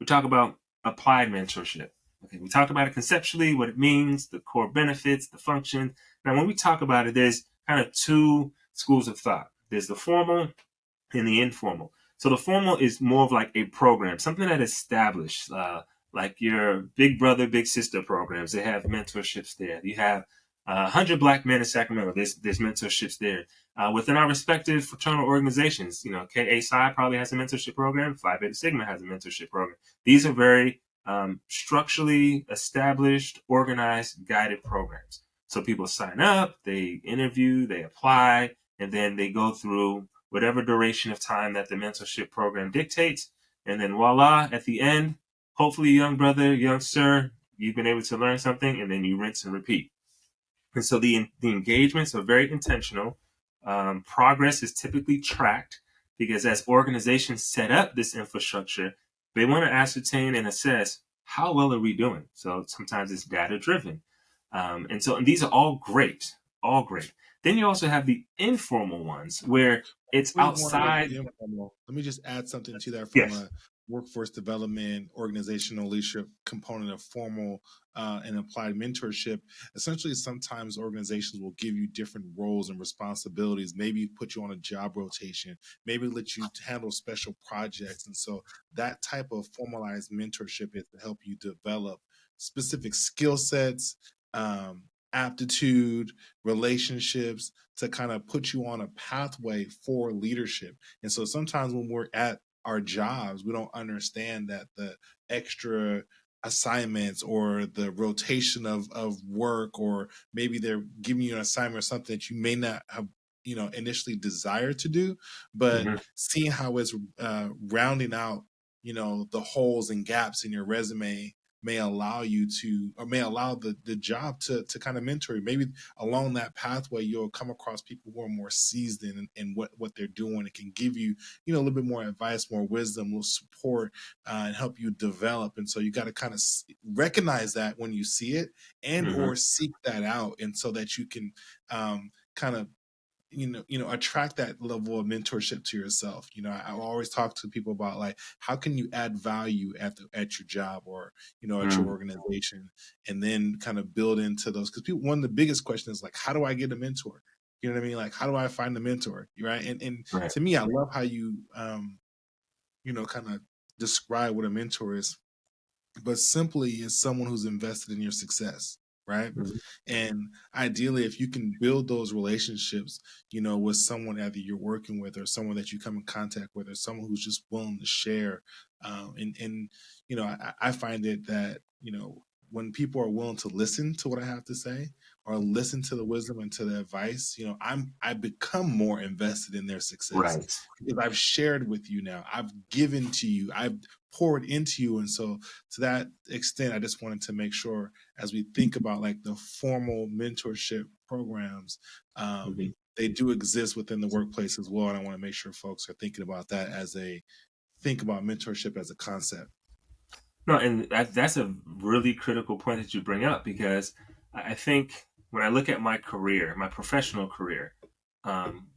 we talk about applied mentorship. Okay, we talked about it conceptually, what it means, the core benefits, the function. Now, when we talk about it, there's kind of two schools of thought. There's the formal and the informal. So the formal is more of like a program, something that is established, like your big brother, big sister programs. They have mentorships there. You have 100 Black men in Sacramento. There's mentorships there. Within our respective fraternal organizations, KA Psi probably has a mentorship program. Phi Beta Sigma has a mentorship program. These are very structurally established, organized, guided programs. So people sign up, they interview, they apply, and then they go through whatever duration of time that the mentorship program dictates. And then voila, at the end, hopefully, young brother, young sir, you've been able to learn something, and then you rinse and repeat. And so the engagements are very intentional. Progress is typically tracked because as organizations set up this infrastructure, they want to ascertain and assess how well are we doing. So sometimes it's data driven. And these are all great, all great. Then you also have the informal ones where it's We want to outside. the informal. Let me just add something to that from Yes. a workforce development, organizational leadership component of formal and applied mentorship. Essentially, sometimes organizations will give you different roles and responsibilities, maybe put you on a job rotation, maybe let you handle special projects. And so that type of formalized mentorship is to help you develop specific skill sets, aptitude, relationships, to kind of put you on a pathway for leadership. And so sometimes when we're at our jobs, we don't understand that the extra assignments or the rotation of work, or maybe they're giving you an assignment or something that you may not have initially desired to do, but Mm-hmm. seeing how it's rounding out the holes and gaps in your resume may allow you to, or may allow the job to kind of mentor you. Maybe along that pathway, you'll come across people who are more seasoned in what they're doing. It can give you, a little bit more advice, more wisdom, will support and help you develop. And so you got to kind of recognize that when you see it, and Mm-hmm. or seek that out, and so that you can kind of attract that level of mentorship to yourself. I always talk to people about, like, how can you add value at your job, or at your Mm-hmm. organization, and then kind of build into those, because people, one of the biggest questions is like, how do I get a mentor? You know what I mean? Like, how do I find a mentor? Right. And Right. to me, I love how you kind of describe what a mentor is, but simply is someone who's invested in your success, right? Mm-hmm. And ideally, if you can build those relationships, with someone either you're working with, or someone that you come in contact with, or someone who's just willing to share, and I find it that when people are willing to listen to what I have to say, or listen to the wisdom and to the advice, I become more invested in their success, Right. because I've shared with you now, I've given to you, I've poured into you. And so to that extent, I just wanted to make sure, as we think about like the formal mentorship programs, Mm-hmm. they do exist within the workplace as well. And I want to make sure folks are thinking about that as they think about mentorship as a concept. No, and that's a really critical point that you bring up, because I think when I look at my career, my professional career,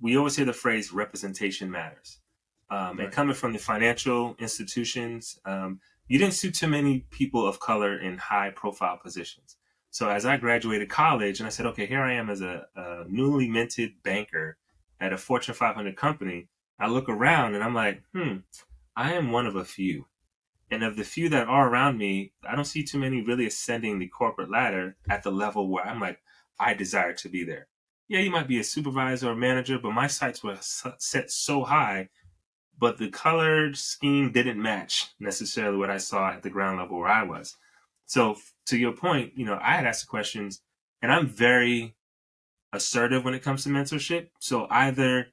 we always hear the phrase representation matters. And Right. coming from the financial institutions, you didn't see too many people of color in high profile positions. So as I graduated college and I said, okay, here I am as a newly minted banker at a Fortune 500 company, I look around and I'm like, I am one of a few. And of the few that are around me, I don't see too many really ascending the corporate ladder at the level where I'm like, I desire to be there. Yeah, you might be a supervisor or manager, but my sights were set so high, but the color scheme didn't match necessarily what I saw at the ground level where I was. So to your point, I had asked the questions, and I'm very assertive when it comes to mentorship. So either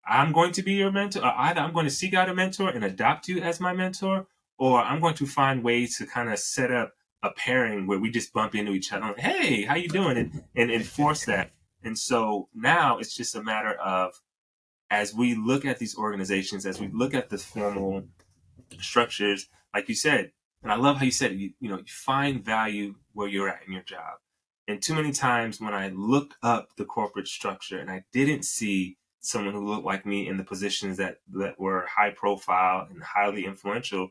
I'm going to be your mentor, or either I'm going to seek out a mentor and adopt you as my mentor, or I'm going to find ways to kind of set up a pairing where we just bump into each other. Like, hey, how you doing? And enforce that. And so now it's just a matter of, as we look at these organizations, as we look at the formal structures, like you said, and I love how you said it, you find value where you're at in your job. And too many times when I looked up the corporate structure and I didn't see someone who looked like me in the positions that were high profile and highly influential,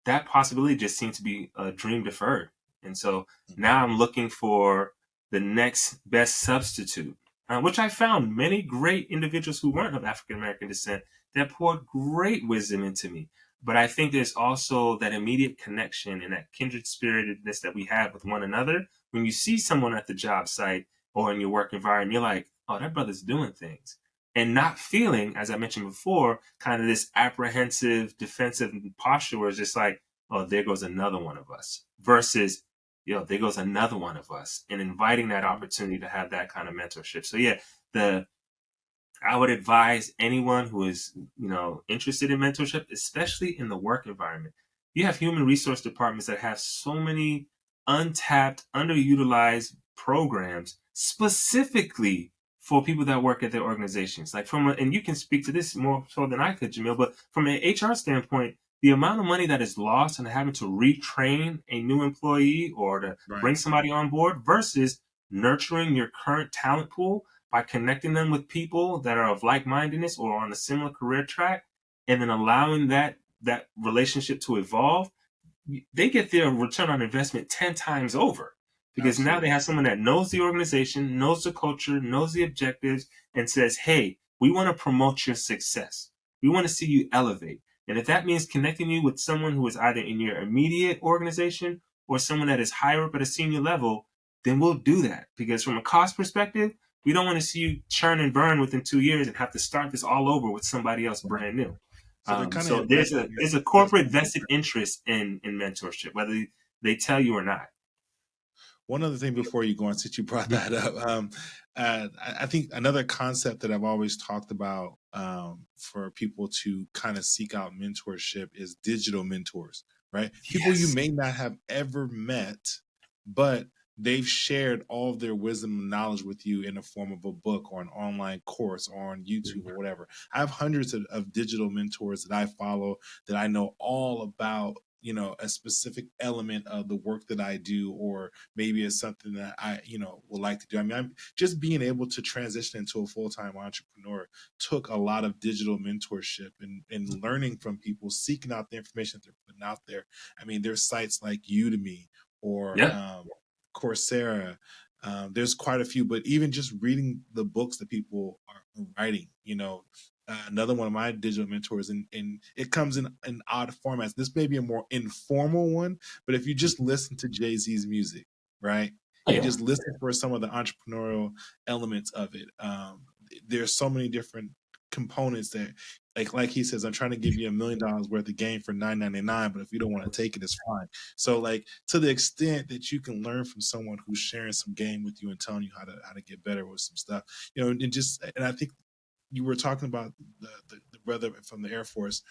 that possibility just seemed to be a dream deferred. And so Mhm. now I'm looking for the next best substitute, which I found many great individuals who weren't of African American descent that poured great wisdom into me. But I think there's also that immediate connection and that kindred spiritedness that we have with one another. When you see someone at the job site or in your work environment, you're like, oh, that brother's doing things. And not feeling, as I mentioned before, kind of this apprehensive, defensive posture where it's just like, oh, there goes another one of us, versus, there goes another one of us, and inviting that opportunity to have that kind of mentorship. So yeah, the I would advise anyone who is, interested in mentorship, especially in the work environment. You have human resource departments that have so many untapped, underutilized programs specifically for people that work at their organizations. Like and you can speak to this more so than I could, Jamil, but from an HR standpoint, the amount of money that is lost and having to retrain a new employee or to Right. bring somebody on board versus nurturing your current talent pool by connecting them with people that are of like-mindedness or on a similar career track, and then allowing that relationship to evolve, they get their return on investment 10 times over, because now they Absolutely. have someone that knows the organization, knows the culture, knows the objectives, and says, hey, we want to promote your success. We want to see you elevate. And if that means connecting you with someone who is either in your immediate organization or someone that is higher up at a senior level, then we'll do that. Because from a cost perspective, we don't want to see you churn and burn within 2 years and have to start this all over with somebody else Right. brand new. So they're kind of So there's a investing there's a as corporate well. vested interest in mentorship, whether they tell you or not. One other thing before you go on, since you brought that up, I think another concept that I've always talked about for people to kind of seek out mentorship is digital mentors, right? People you Yes. may not have ever met, but they've shared all of their wisdom and knowledge with you in the form of a book or an online course or on YouTube or whatever. I have hundreds of digital mentors that I follow that I know all about, a specific element of the work that I do, or maybe it's something that I, would like to do. I mean, I'm just being able to transition into a full-time entrepreneur took a lot of digital mentorship and learning from people, seeking out the information that they're putting out there. I mean, there's sites like Udemy or Yeah. Coursera. There's quite a few, but even just reading the books that people are writing, another one of my digital mentors, and it comes in odd formats. This may be a more informal one, but if you just listen to Jay-Z's music, right, Oh, and yeah. just listen for some of the entrepreneurial elements of it, there's so many different components that, like he says, I'm trying to give you $1 million worth of game for 9.99, but if you don't want to take it, it's fine. So, like, to the extent that you can learn from someone who's sharing some game with you and telling you how to get better with some stuff, and I think you were talking about the brother from the Air Force.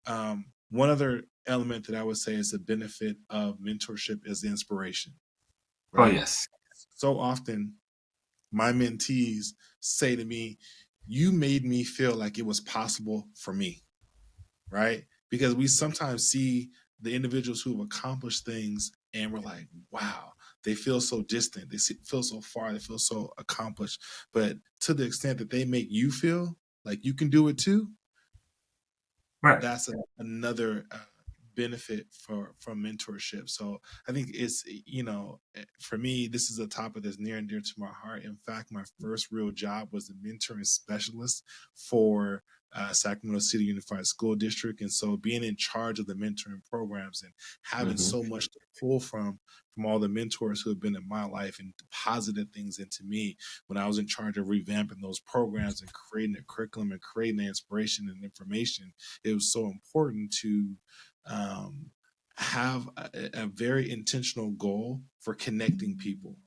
One other element that I would say is the benefit of mentorship is the inspiration, Oh, right? yes. So often my mentees say to me, you made me feel like it was possible for me, right? Because we sometimes see the individuals who've accomplished things and we're like, wow, they feel so distant, feel so far, they feel so accomplished. But to the extent that they make you feel like you can do it too, Right. that's another benefit from mentorship. So I think it's, for me, this is a topic that's near and dear to my heart. In fact, my first real job was a mentoring specialist for Sacramento City Unified School District, and so being in charge of the mentoring programs and having Hmm. so much to pull from all the mentors who have been in my life and deposited things into me when I was in charge of revamping those programs and creating a curriculum and creating the inspiration and information. It was so important to um, have a very intentional goal for connecting people,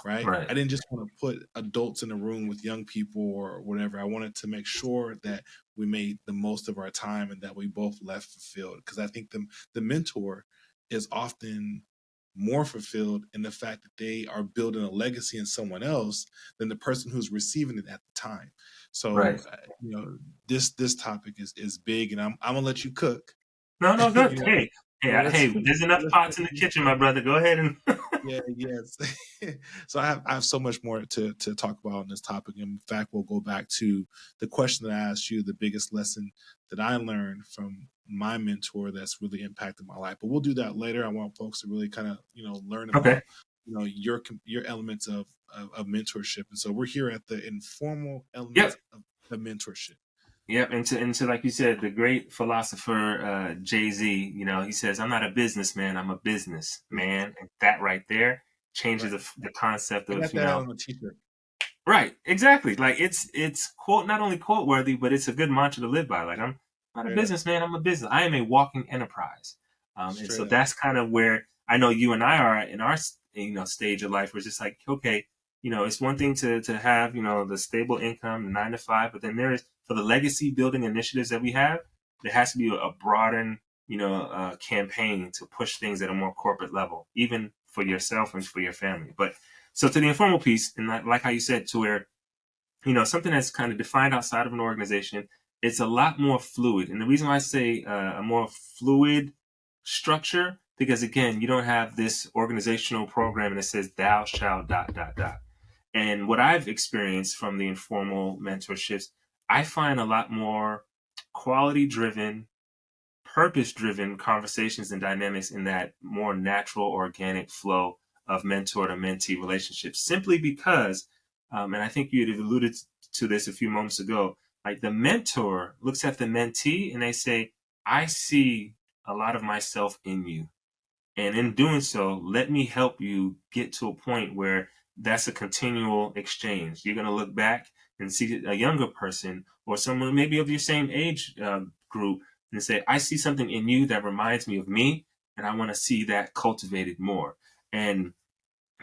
right? Right. I didn't just want to put adults in a room with young people or whatever. I wanted to make sure that we made the most of our time and that we both left fulfilled. Because I think the mentor is often more fulfilled in the fact that they are building a legacy in someone else than the person who's receiving it at the time. So, Right. this topic is big, and I'm gonna let you cook. No, no, good. you know, Hey, hey, so let's hey, there's enough let's pots in the kitchen, my brother. Go ahead and yeah, yes. So I have so much more to talk about on this topic. In fact, we'll go back to the question that I asked you, the biggest lesson that I learned from my mentor that's really impacted my life. But we'll do that later. I want folks to really kind of, learn Okay. about, your elements of mentorship. And so we're here at the informal elements Yep. of mentorship. Yep. And to like you said, the great philosopher Jay-Z, he says, "I'm not a businessman, I'm a business man." And that right there changes Right. the concept I of, got that on a t-shirt. right, exactly. Like it's quote not only quote worthy, but it's a good mantra to live by. Like, I'm not a Straight up. businessman, I'm a business. I am a walking enterprise. And so Straight up. that's kind of where I know you and I are in our stage of life, where it's just like, okay, it's one thing to have the stable income, the 9 to 5, but then there is, for the legacy building initiatives that we have, there has to be a broadened campaign to push things at a more corporate level, even for yourself and for your family. But so to the informal piece, and like how you said, to where something that's kind of defined outside of an organization, it's a lot more fluid. And the reason why I say a more fluid structure, because again, you don't have this organizational program that says thou shalt dot dot dot. And what I've experienced from the informal mentorships, I find a lot more quality driven, purpose driven conversations and dynamics in that more natural, organic flow of mentor to mentee relationships, simply because, and I think you had alluded to this a few moments ago, like the mentor looks at the mentee and they say, "I see a lot of myself in you. And in doing so, let me help you get to a point where that's a continual exchange. You're going to look back and see a younger person or someone maybe of your same age group and say, I see something in you that reminds me of me, and I want to see that cultivated more." And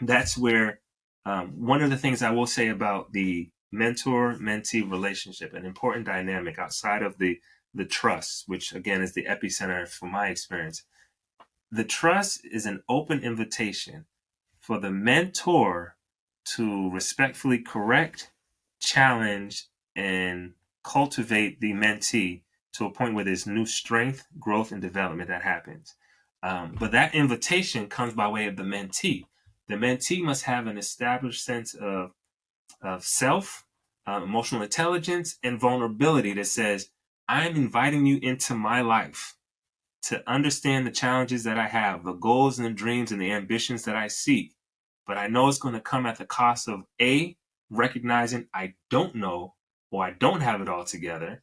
that's where one of the things I will say about the mentor mentee relationship, an important dynamic outside of the trust, which again is the epicenter for my experience. The trust is an open invitation for the mentor to respectfully correct, challenge, and cultivate the mentee to a point where there's new strength, growth, and development that happens. But that invitation comes by way of the mentee. The mentee must have an established sense of self, emotional intelligence, and vulnerability that says, I'm inviting you into my life to understand the challenges that I have, the goals and the dreams and the ambitions that I seek. But I know it's going to come at the cost of A, recognizing I don't know or I don't have it all together.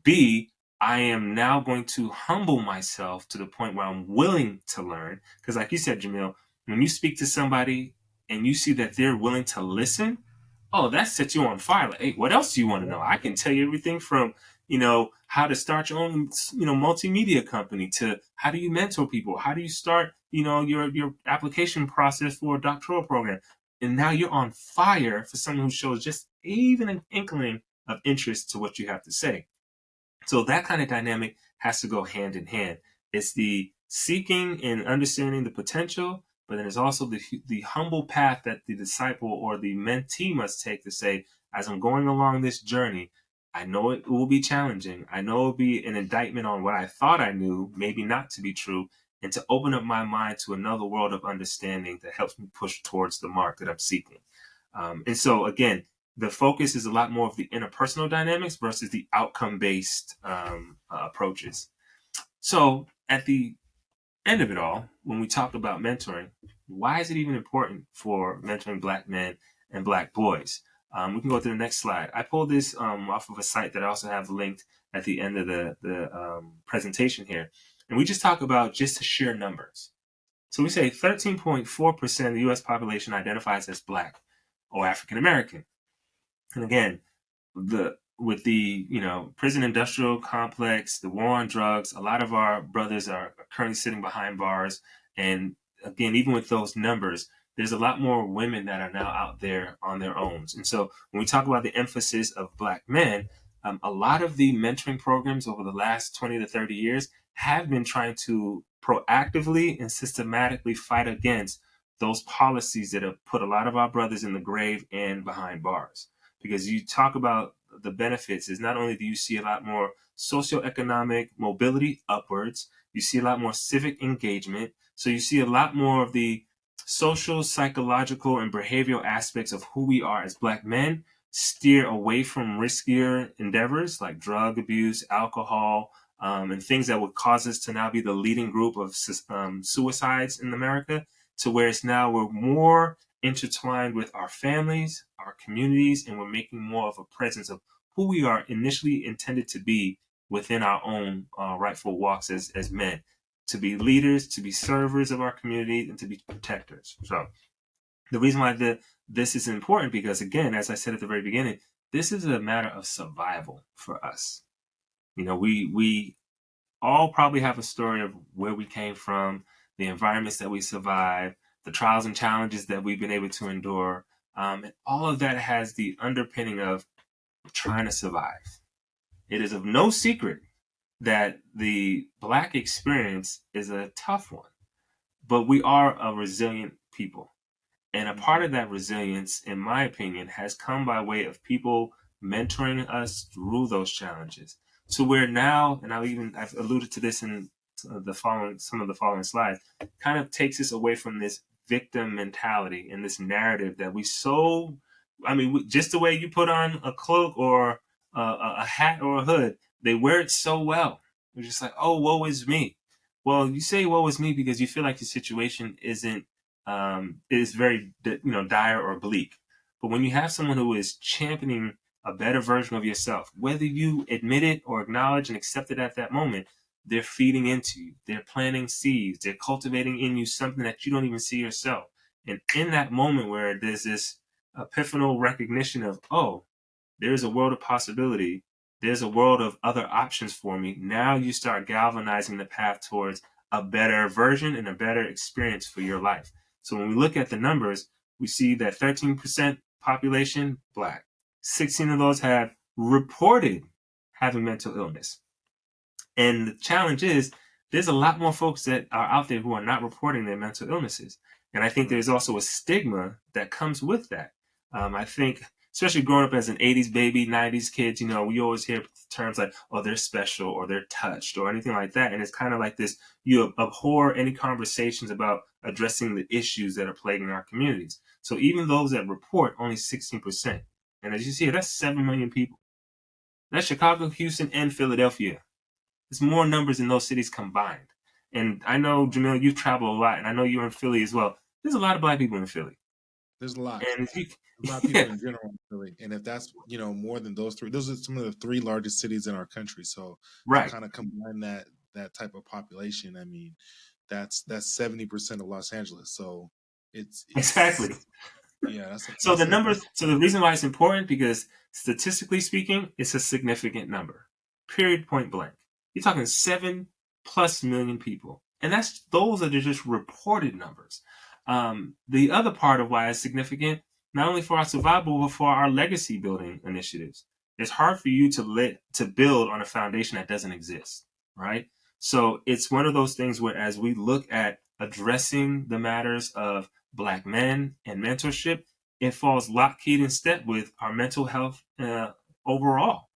B, I am now going to humble myself to the point where I'm willing to learn. Because, like you said, Jamil, when you speak to somebody and you see that they're willing to listen, oh, that sets you on fire. Like, hey, what else do you want to know? I can tell you everything from, how to start your own, multimedia company to how do you mentor people? How do you start, your application process for a doctoral program? And now you're on fire for someone who shows just even an inkling of interest to what you have to say. So that kind of dynamic has to go hand in hand. It's the seeking and understanding the potential, but then there's also the humble path that the disciple or the mentee must take to say, as I'm going along this journey, I know it will be challenging. I know it will be an indictment on what I thought I knew, maybe not to be true, and to open up my mind to another world of understanding that helps me push towards the mark that I'm seeking. And so, again, the focus is a lot more of the interpersonal dynamics versus the outcome based approaches. So, at the end of it all, when we talk about mentoring, why is it even important for mentoring Black men and Black boys? We can go to the next slide. I pulled this off of a site that I also have linked at the end of the presentation here. And we just talk about just the sheer numbers. So we say 13.4% of the US population identifies as Black or African American. And again, the with the prison industrial complex, the war on drugs, a lot of our brothers are currently sitting behind bars. And again, even with those numbers, there's a lot more women that are now out there on their own. And so when we talk about the emphasis of Black men, a lot of the mentoring programs over the last 20 to 30 years have been trying to proactively and systematically fight against those policies that have put a lot of our brothers in the grave and behind bars. Because you talk about the benefits is not only do you see a lot more socioeconomic mobility upwards, you see a lot more civic engagement. So you see a lot more of the social, psychological, and behavioral aspects of who we are as Black men steer away from riskier endeavors like drug abuse, alcohol, and things that would cause us to now be the leading group of suicides in America, to where it's now we're more intertwined with our families, our communities, and we're making more of a presence of who we are initially intended to be within our own rightful walks as men, to be leaders, to be servers of our community, and to be protectors. So the reason why this is important, because again, as I said at the very beginning, this is a matter of survival for us. We all probably have a story of where we came from, the environments that we survived, the trials and challenges that we've been able to endure. And all of that has the underpinning of trying to survive. It is of no secret that the Black experience is a tough one, but we are a resilient people. And a part of that resilience, in my opinion, has come by way of people mentoring us through those challenges. So we're now, and I've alluded to this in some of the following slides, kind of takes us away from this victim mentality and this narrative that just the way you put on a cloak or a hat or a hood, they wear it so well. They're just like, oh, woe is me. Well, you say woe is me because you feel like your situation is very dire or bleak. But when you have someone who is championing a better version of yourself, whether you admit it or acknowledge and accept it at that moment, they're feeding into you. They're planting seeds. They're cultivating in you something that you don't even see yourself. And in that moment where there's this epiphanal recognition of, oh, there's a world of possibility. There's a world of other options for me. Now you start galvanizing the path towards a better version and a better experience for your life. So when we look at the numbers, we see that 13% population Black. 16 of those have reported having mental illness. And the challenge is there's a lot more folks that are out there who are not reporting their mental illnesses. And I think there's also a stigma that comes with that. I think, especially growing up as an 80s baby, 90s kids, we always hear terms like, oh, they're special or they're touched or anything like that. And it's kind of like this, you abhor any conversations about addressing the issues that are plaguing our communities. So even those that report, only 16%. And as you see, that's 7 million people. That's Chicago, Houston, and Philadelphia. It's more numbers in those cities combined. And I know, Jamil, you've traveled a lot, and I know you're in Philly as well. There's a lot of Black people in Philly. There's a lot. And if you, A lot of people in general in Philly. And if that's, more than those three, those are some of the three largest cities in our country. So to right, kind of combine that type of population, I mean, that's 70% of Los Angeles. So it's exactly. yeah, So the that's numbers, so the reason why it's important, because statistically speaking, it's a significant number. Period, point blank. You're talking 7+ million people. And those are just reported numbers. The other part of why it's significant, not only for our survival, but for our legacy building initiatives. It's hard for you to build on a foundation that doesn't exist, right? So it's one of those things where, as we look at addressing the matters of Black men and mentorship, it falls lockheed in step with our mental health overall.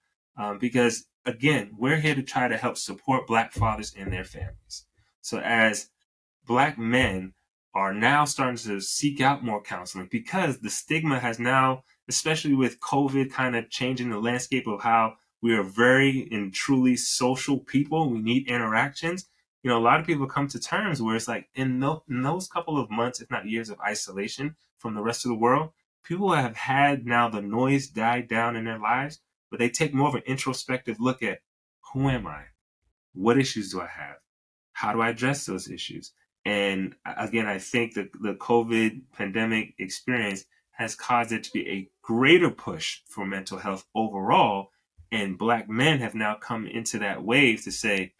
Because again, we're here to try to help support Black fathers and their families. So as Black men are now starting to seek out more counseling, because the stigma has now, especially with COVID kind of changing the landscape of how we are very and truly social people, we need interactions. A lot of people come to terms where it's like in those couple of months, if not years of isolation from the rest of the world, people have had now the noise died down in their lives, but they take more of an introspective look at, who am I? What issues do I have? How do I address those issues? And again, I think that the COVID pandemic experience has caused it to be a greater push for mental health overall. And Black men have now come into that wave to say,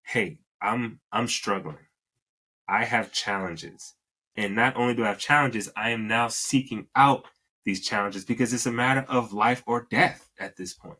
hey, I'm struggling. I have challenges. And not only do I have challenges, I am now seeking out these challenges because it's a matter of life or death at this point.